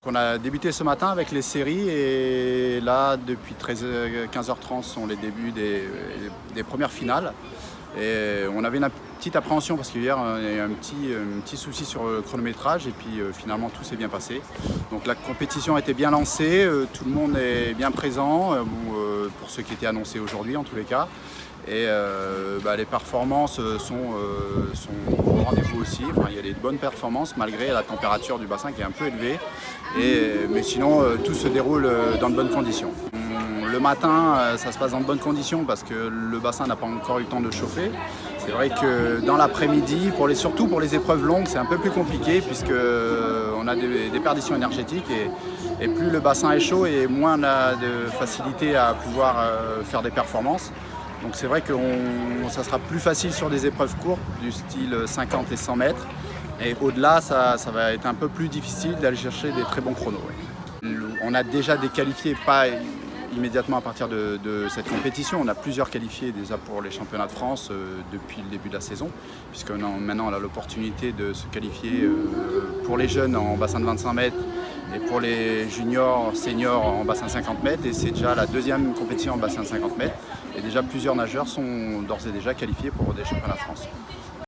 On a débuté ce matin avec les séries et là, depuis 15h30, sont les débuts des premières finales. Et on avait une petite appréhension parce qu'hier, on a eu un petit souci sur le chronométrage et puis finalement tout s'est bien passé. Donc la compétition a été bien lancée, tout le monde est bien présent, pour ceux qui étaient annoncés aujourd'hui en tous les cas. Et les performances sont au rendez-vous aussi. Enfin, il y a des bonnes performances malgré la température du bassin qui est un peu élevée. Mais sinon, tout se déroule dans de bonnes conditions. Le matin, ça se passe dans de bonnes conditions parce que le bassin n'a pas encore eu le temps de chauffer. C'est vrai que dans l'après-midi, surtout pour les épreuves longues, c'est un peu plus compliqué puisqu'on a des perditions énergétiques et plus le bassin est chaud et moins on a de facilité à pouvoir faire des performances. Donc c'est vrai que ça sera plus facile sur des épreuves courtes du style 50 et 100 mètres. Et au-delà, ça va être un peu plus difficile d'aller chercher des très bons chronos. Ouais. On a déjà des qualifiés, pas immédiatement à partir de cette compétition. On a plusieurs qualifiés déjà pour les championnats de France depuis le début de la saison, puisque maintenant on a l'opportunité de se qualifier pour les jeunes en bassin de 25 mètres et pour les juniors, seniors en bassin de 50 mètres. Et c'est déjà la deuxième compétition en bassin de 50 mètres. Et déjà plusieurs nageurs sont d'ores et déjà qualifiés pour des championnats de France.